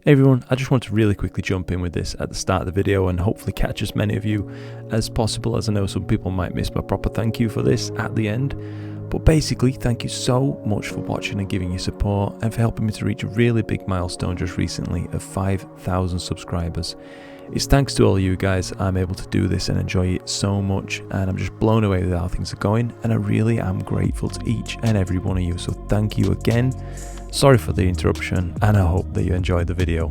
Hey everyone, I just want to really quickly jump in with this at the start of the video and hopefully catch as many of you as possible, as I know some people might miss my proper thank you for this at the end. But basically, thank you so much for watching and giving your support and for helping me to reach a really big milestone just recently of 5,000 subscribers. It's thanks to all of you guys I'm able to do this and enjoy it so much, and I'm just blown away with how things are going, and I really am grateful to each and every one of you, so thank you again. Sorry for the interruption, and I hope that you enjoyed the video.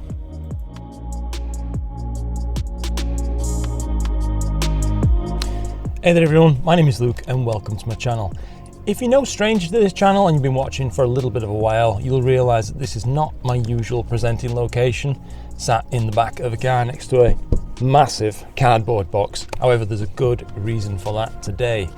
Hey there everyone, my name is Luke and welcome to my channel. If you're no stranger to this channel and you've been watching for a little bit of a while, you'll realise that this is not my usual presenting location, sat in the back of a car next to a massive cardboard box. However, there's a good reason for that today.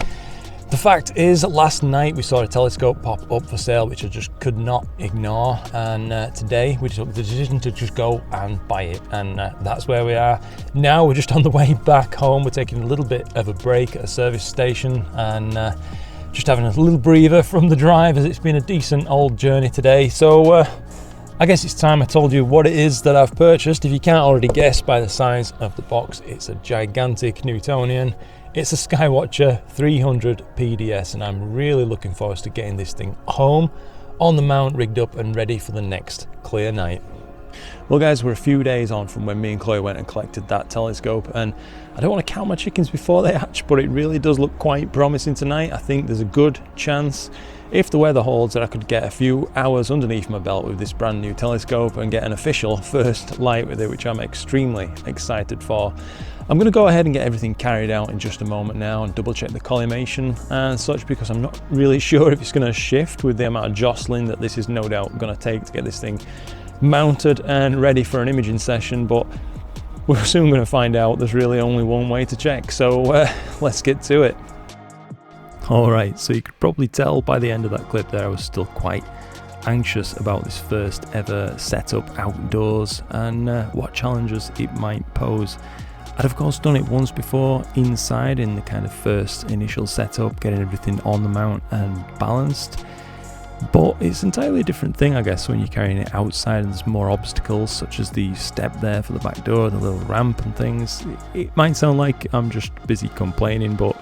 The fact is, last night we saw a telescope pop up for sale, which I just could not ignore, and today we took the decision to just go and buy it, and that's where we are. Now we're just on the way back home. We're taking a little bit of a break at a service station and just having a little breather from the drive, as it's been a decent old journey today. So I guess it's time I told you what it is that I've purchased. If you can't already guess by the size of the box, it's a gigantic Newtonian. It's a SkyWatcher 300 PDS, and I'm really looking forward to getting this thing home, on the mount, rigged up and ready for the next clear night. Well guys, we're a few days on from when me and Chloe went and collected that telescope, and I don't want to count my chickens before they hatch, but it really does look quite promising tonight. I think there's a good chance, if the weather holds, that I could get a few hours underneath my belt with this brand new telescope and get an official first light with it, which I'm extremely excited for. I'm going to go ahead and get everything carried out in just a moment now and double check the collimation and such, because I'm not really sure if it's going to shift with the amount of jostling that this is no doubt going to take to get this thing mounted and ready for an imaging session, but we're soon going to find out. There's really only one way to check, so let's get to it. Alright, so you could probably tell by the end of that clip there I was still quite anxious about this first ever setup outdoors and what challenges it might pose. I'd of course done it once before inside in the kind of first initial setup, getting everything on the mount and balanced, but it's entirely a different thing I guess when you're carrying it outside and there's more obstacles, such as the step there for the back door, the little ramp and things. It might sound like I'm just busy complaining, but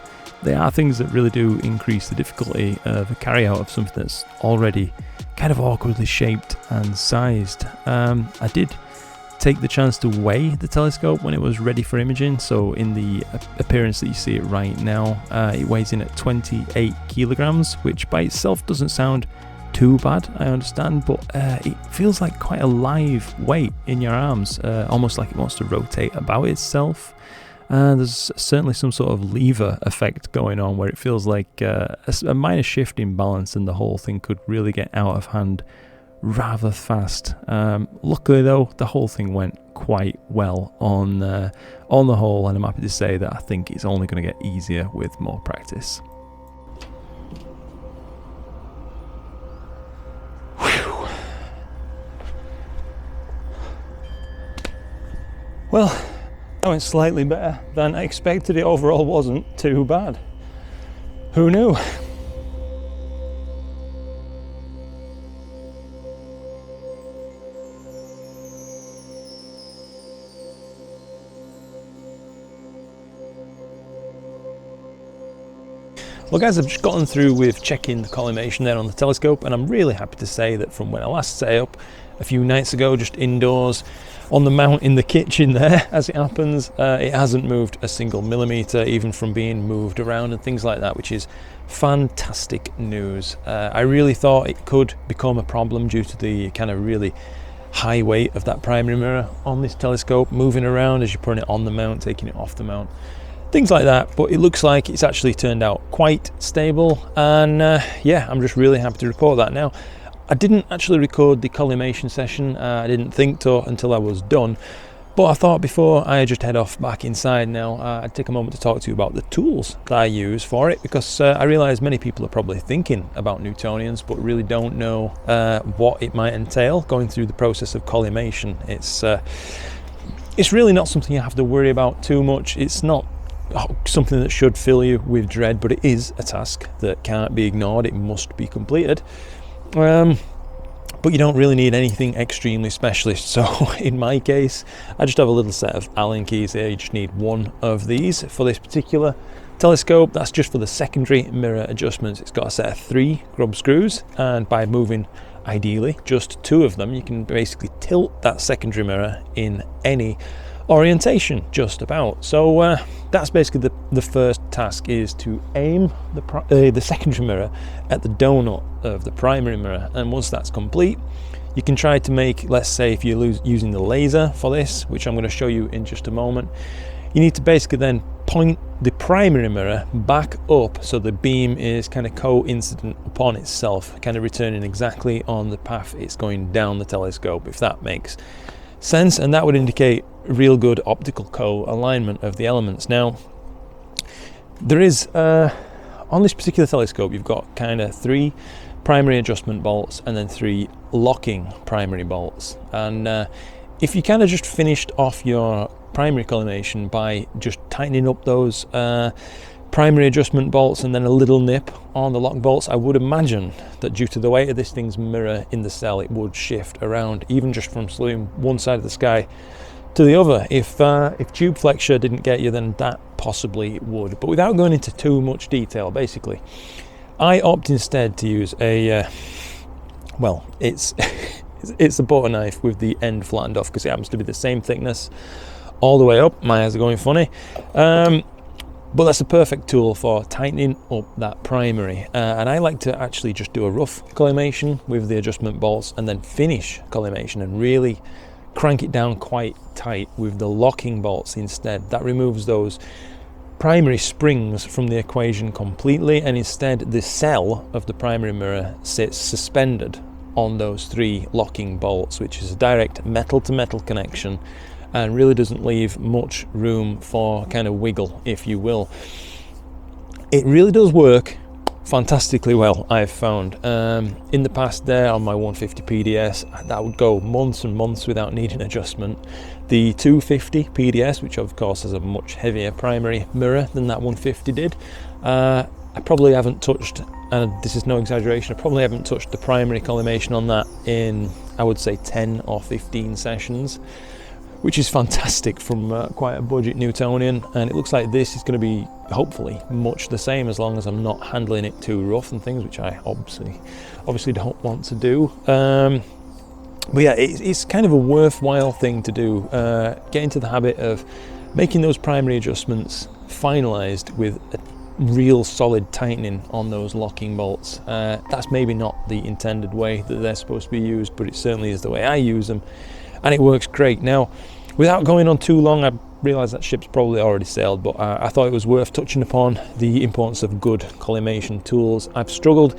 they are things that really do increase the difficulty of a carry out of something that's already kind of awkwardly shaped and sized. I did take the chance to weigh the telescope when it was ready for imaging, so in the appearance that you see it right now, it weighs in at 28 kilograms, which by itself doesn't sound too bad, I understand, but it feels like quite a live weight in your arms, almost like it wants to rotate about itself. There's certainly some sort of lever effect going on where it feels like a minor shift in balance and the whole thing could really get out of hand rather fast. Luckily though, the whole thing went quite well on the whole, and I'm happy to say that I think it's only going to get easier with more practice. Whew. Well, that went slightly better than I expected. It overall wasn't too bad. Who knew? Well guys, I've just gotten through with checking the collimation there on the telescope, and I'm really happy to say that from when I last set up a few nights ago, just indoors on the mount in the kitchen there, as it happens, it hasn't moved a single millimeter, even from being moved around and things like that, which is fantastic news. I really thought it could become a problem due to the kind of really high weight of that primary mirror on this telescope, moving around as you're putting it on the mount, taking it off the mount, things like that, but it looks like it's actually turned out quite stable, and yeah, I'm just really happy to report that. Now, I didn't actually record the collimation session, I didn't think to until I was done, but I thought before I just head off back inside now, I'd take a moment to talk to you about the tools that I use for it, because I realise many people are probably thinking about Newtonians but really don't know what it might entail going through the process of collimation. It's really not something you have to worry about too much. It's not something that should fill you with dread, but it is a task that can't be ignored. It must be completed. but you don't really need anything extremely specialist. So in my case, I just have a little set of Allen keys here. You just need one of these for this particular telescope. That's just for the secondary mirror adjustments. It's got a set of 3 grub screws, and by moving ideally just 2 of them, you can basically tilt that secondary mirror in any orientation just about. So that's basically the first task, is to aim the secondary mirror at the donut of the primary mirror, and once that's complete, you can try to make, let's say if you're using the laser for this, which I'm going to show you in just a moment, you need to basically then point the primary mirror back up so the beam is kind of coincident upon itself, kind of returning exactly on the path it's going down the telescope, if that makes sense. And that would indicate real good optical co-alignment of the elements. Now, there is on this particular telescope, you've got kind of 3 primary adjustment bolts and then 3 locking primary bolts. And if you kind of just finished off your primary collimation by just tightening up those primary adjustment bolts and then a little nip on the lock bolts, I would imagine that due to the weight of this thing's mirror in the cell, it would shift around, even just from saluting one side of the sky to the other. If tube flexure didn't get you, then that possibly would. But without going into too much detail, basically, I opt instead to use a well, it's it's a butter knife with the end flattened off, because it happens to be the same thickness all the way up. My eyes are going funny. But that's a perfect tool for tightening up that primary. And I like to actually just do a rough collimation with the adjustment bolts and then finish collimation and really crank it down quite tight with the locking bolts instead. That removes those primary springs from the equation completely, and instead the cell of the primary mirror sits suspended on those 3 locking bolts, which is a direct metal to metal connection, and really doesn't leave much room for kind of wiggle, if you will. It really does work fantastically well, I've found. In the past there on my 150 PDS, that would go months and months without needing adjustment. The 250 PDS, which of course has a much heavier primary mirror than that 150 did, I probably haven't touched, and this is no exaggeration, I probably haven't touched the primary collimation on that in, I would say, 10 or 15 sessions, which is fantastic from quite a budget Newtonian. And it looks like this is going to be hopefully much the same, as long as I'm not handling it too rough and things, which I obviously don't want to do. But yeah, it's kind of a worthwhile thing to do. Get into the habit of making those primary adjustments finalized with a real solid tightening on those locking bolts. That's maybe not the intended way that they're supposed to be used, but it certainly is the way I use them, and it works great. Now, without going on too long, I realise that ship's probably already sailed, but I thought it was worth touching upon the importance of good collimation tools. I've struggled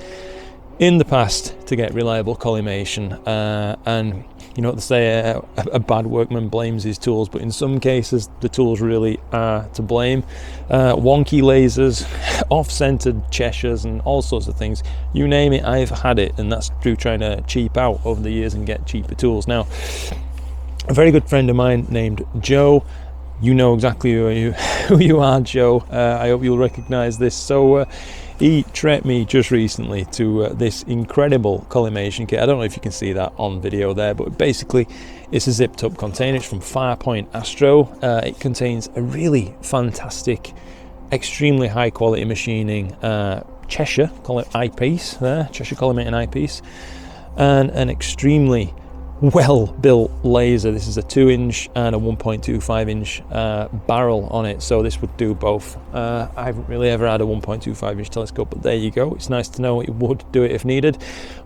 in the past to get reliable collimation, and you know what they say, a bad workman blames his tools, but in some cases the tools really are to blame. Wonky lasers, off-centered Cheshires, and all sorts of things, you name it, I've had it, and that's through trying to cheap out over the years and get cheaper tools. Now, a very good friend of mine named Joe, you know exactly who you are, Joe. I hope you'll recognize this. So he treated me just recently to this incredible collimation kit. I don't know if you can see that on video there, but basically it's a zipped up container. It's from Farpoint Astro. It contains a really fantastic, extremely high quality machining Cheshire eyepiece there, Cheshire collimating eyepiece, and an extremely well built laser. This is a 2-inch and a 1.25-inch barrel on it, so this would do both. I haven't really ever had a 1.25-inch telescope, but there you go. It's nice to know it would do it if needed.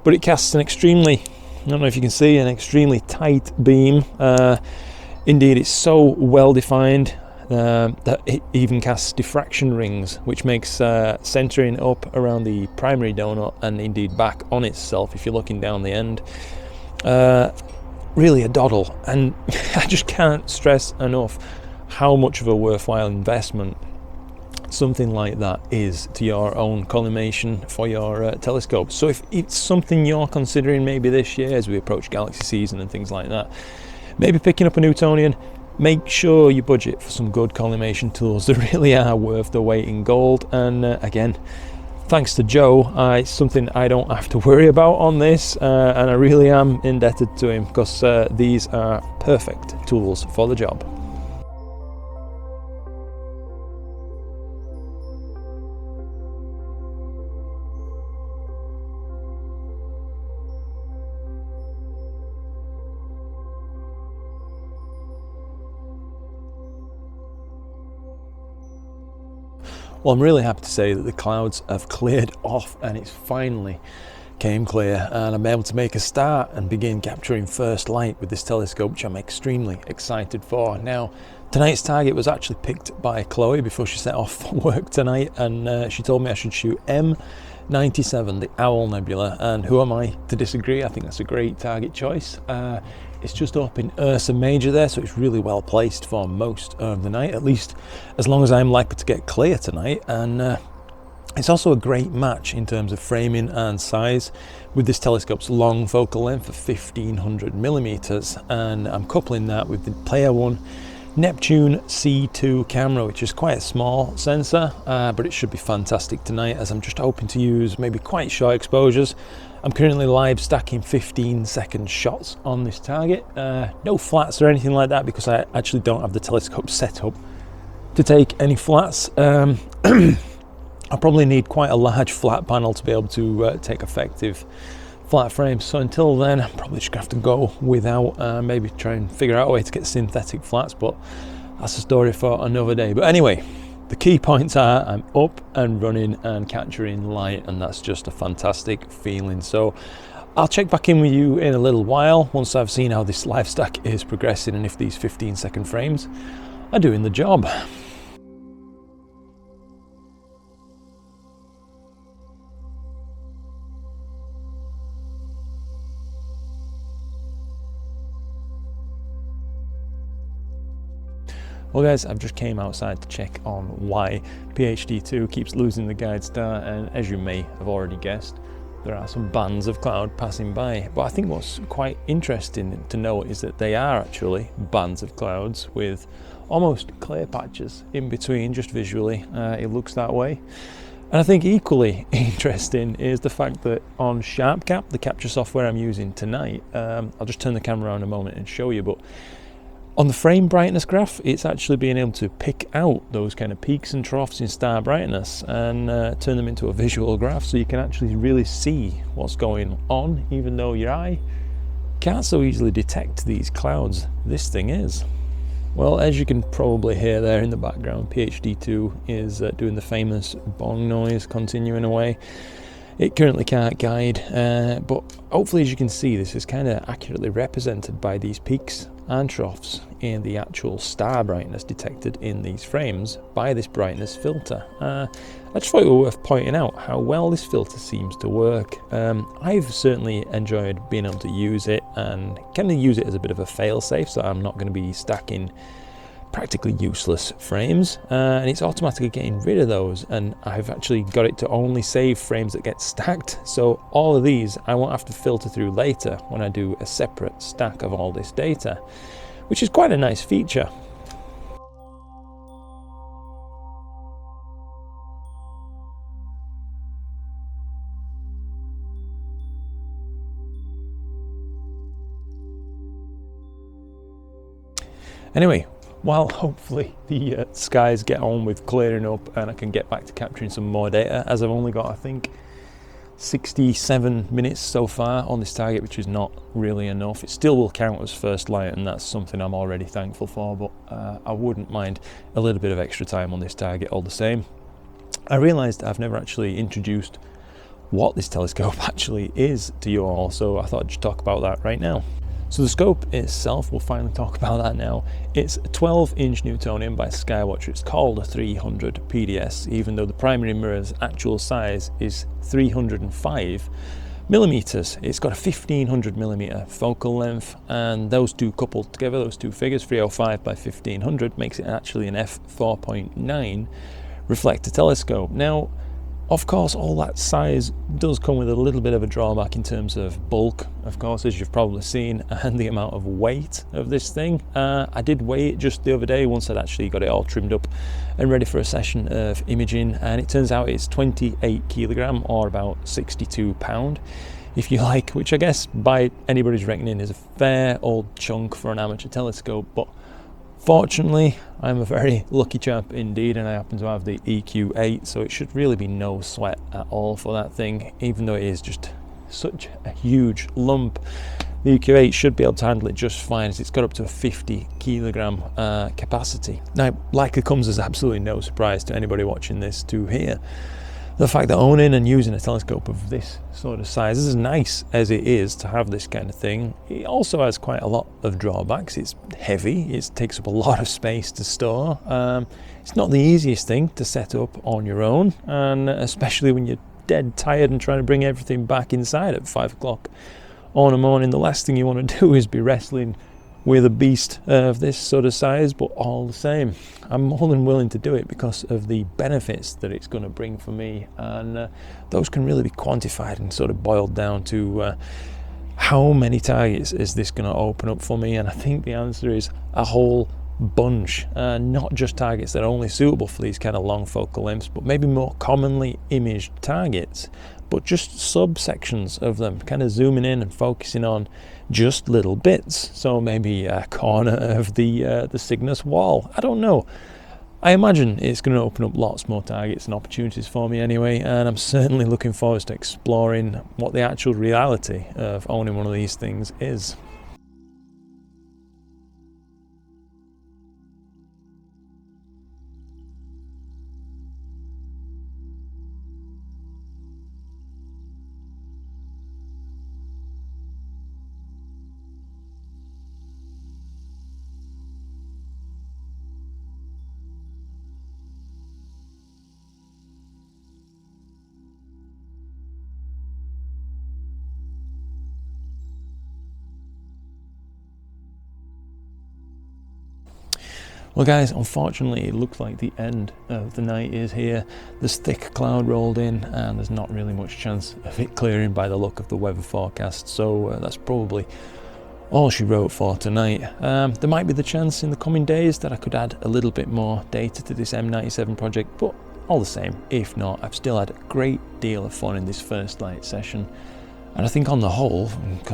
But it casts an extremely, I don't know if you can see, an extremely tight beam. Indeed, it's so well defined that it even casts diffraction rings, which makes centering up around the primary donut and indeed back on itself if you're looking down the end really a doddle. And I just can't stress enough how much of a worthwhile investment something like that is to your own collimation for your telescope. So if it's something you're considering maybe this year as we approach galaxy season and things like that, maybe picking up a Newtonian, make sure you budget for some good collimation tools that really are worth the weight in gold. And again, Thanks to Joe, it's something I don't have to worry about on this, and I really am indebted to him, because these are perfect tools for the job. Well, I'm really happy to say that the clouds have cleared off and it's finally came clear, and I'm able to make a start and begin capturing first light with this telescope, which I'm extremely excited for. Now, tonight's target was actually picked by Chloe before she set off for work tonight, and she told me I should shoot M97, the Owl Nebula, and who am I to disagree? I think that's a great target choice. It's just up in Ursa Major there, so it's really well placed for most of the night, at least as long as I'm likely to get clear tonight. And it's also a great match in terms of framing and size with this telescope's long focal length of 1500 millimeters, and I'm coupling that with the Player One Neptune C2 camera, which is quite a small sensor, but it should be fantastic tonight, as I'm just hoping to use maybe quite short exposures. I'm currently live stacking 15-second shots on this target. No flats or anything like that, because I actually don't have the telescope set up to take any flats. I probably need quite a large flat panel to be able to take effective flat frames. So until then, I'm probably just gonna have to go without, maybe try and figure out a way to get synthetic flats, but that's a story for another day. But anyway, the key points are I'm up and running and capturing light, and that's just a fantastic feeling. So I'll check back in with you in a little while once I've seen how this live stack is progressing and if these 15-second frames are doing the job. Well guys, I've just came outside to check on why PhD2 keeps losing the guide star, and as you may have already guessed, there are some bands of cloud passing by. But I think what's quite interesting to note is that they are actually bands of clouds with almost clear patches in between, just visually. It looks that way. And I think equally interesting is the fact that on SharpCap, the capture software I'm using tonight, I'll just turn the camera around a moment and show you, but on the frame brightness graph, it's actually being able to pick out those kind of peaks and troughs in star brightness and turn them into a visual graph, so you can actually really see what's going on, even though your eye can't so easily detect these clouds. This thing is. Well, as you can probably hear there in the background, PhD2 is doing the famous bong noise, continuing away. It currently can't guide, but hopefully, as you can see, this is kind of accurately represented by these peaks and troughs in the actual star brightness detected in these frames by this brightness filter. I just thought it was worth pointing out how well this filter seems to work. I've certainly enjoyed being able to use it and kind of use it as a bit of a fail-safe, so I'm not going to be stacking practically useless frames, and it's automatically getting rid of those, and I've actually got it to only save frames that get stacked, so all of these I won't have to filter through later when I do a separate stack of all this data, which is quite a nice feature. Anyway, while hopefully the skies get on with clearing up and I can get back to capturing some more data, as I've only got, I think, 67 minutes so far on this target, which is not really enough. It still will count as first light, and that's something I'm already thankful for, but I wouldn't mind a little bit of extra time on this target all the same. I realised I've never actually introduced what this telescope actually is to you all, so I thought I'd just talk about that right now. So the scope itself, we'll finally talk about that now. It's a 12-inch Newtonian by SkyWatcher. It's called a 300 PDS, even though the primary mirror's actual size is 305 millimeters. It's got a 1500 millimeter focal length, and those two coupled together, those two figures, 305 by 1500, makes it actually an f4.9 reflector telescope. Now, Of course, all that size does come with a little bit of a drawback in terms of bulk, of course, as you've probably seen, and the amount of weight of this thing. I did weigh it just the other day once I'd actually got it all trimmed up and ready for a session of imaging, and it turns out it's 28 kilogram, or about 62 pound, if you like, which I guess by anybody's reckoning is a fair old chunk for an amateur telescope. But fortunately, I'm a very lucky chap indeed, and I happen to have the EQ8, so it should really be no sweat at all for that thing, even though it is just such a huge lump. The EQ8 should be able to handle it just fine, as it's got up to a 50 kilogram capacity. Now, likely comes as absolutely no surprise to anybody watching this to hear the fact that owning and using a telescope of this sort of size, as nice as it is to have this kind of thing, it also has quite a lot of drawbacks. It's heavy, it takes up a lot of space to store. It's not the easiest thing to set up on your own, and especially when you're dead tired and trying to bring everything back inside at 5 o'clock on a morning, the last thing you want to do is be wrestling with a beast of this sort of size. But all the same, I'm more than willing to do it because of the benefits that it's going to bring for me, and those can really be quantified and sort of boiled down to how many targets is this going to open up for me. And I think the answer is a whole bunch, not just targets that are only suitable for these kind of long focal lengths, but maybe more commonly imaged targets, but just subsections of them, kind of zooming in and focusing on just little bits. So maybe a corner of the Cygnus wall, I don't know. I imagine it's going to open up lots more targets and opportunities for me anyway, and I'm certainly looking forward to exploring what the actual reality of owning one of these things is. Well guys, unfortunately it looks like the end of the night is here. There's thick cloud rolled in and there's not really much chance of it clearing by the look of the weather forecast, so that's probably all she wrote for tonight. There might be the chance in the coming days that I could add a little bit more data to this M97 project, but all the same, if not, I've still had a great deal of fun in this first light session, and I think on the whole,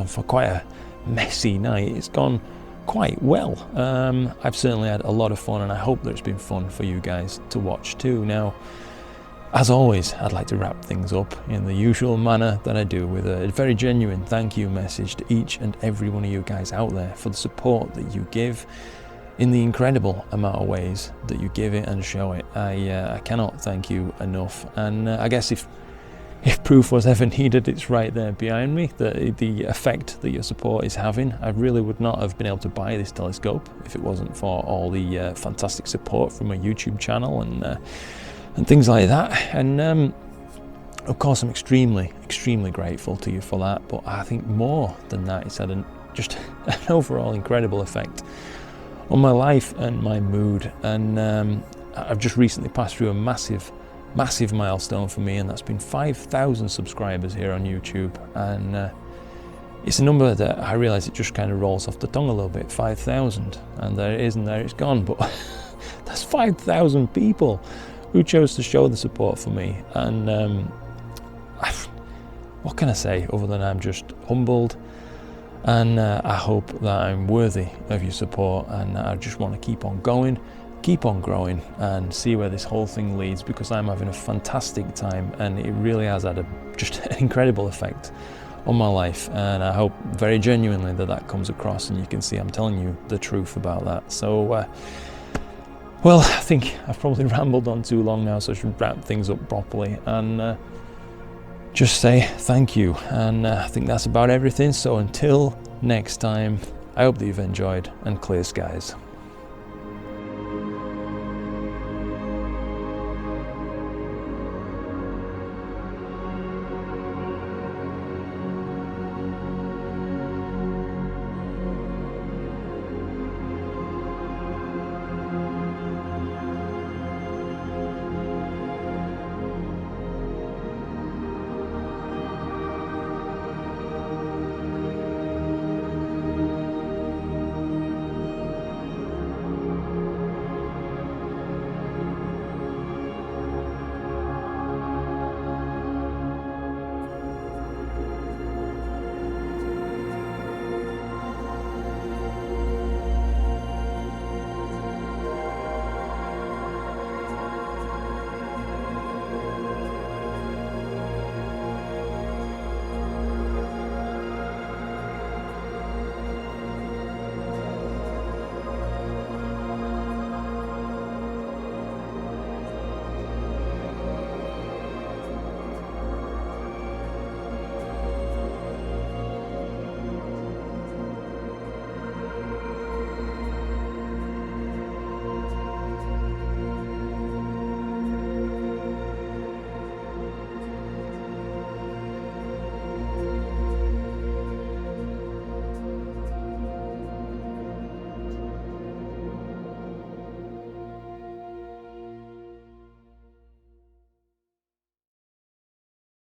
for quite a messy night, it's gone quite well. I've certainly had a lot of fun, and I hope that it's been fun for you guys to watch too. Now, as always, I'd like to wrap things up in the usual manner that I do, with a very genuine thank you message to each and every one of you guys out there for the support that you give in the incredible amount of ways that you give it and show it. I cannot thank you enough, and I guess if proof was ever needed, it's right there behind me, the effect that your support is having. I really would not have been able to buy this telescope if it wasn't for all the fantastic support from my YouTube channel and things like that. And of course, I'm extremely grateful to you for that. But I think more than that, it's had just an overall incredible effect on my life and my mood. And I've just recently passed through a massive milestone for me, and that's been 5,000 subscribers here on YouTube. And it's a number that I realize it just kind of rolls off the tongue a little bit, 5,000, and there it is, and there it's gone. But that's 5,000 people who chose to show the support for me, and what can I say other than I'm just humbled, and I hope that I'm worthy of your support, and I just want to keep on going, keep on growing, and see where this whole thing leads, because I'm having a fantastic time, and it really has had just an incredible effect on my life, and I hope very genuinely that comes across, and you can see I'm telling you the truth about that. So well, I think I've probably rambled on too long now, so I should wrap things up properly and just say thank you, and I think that's about everything. So until next time, I hope that you've enjoyed, and clear skies.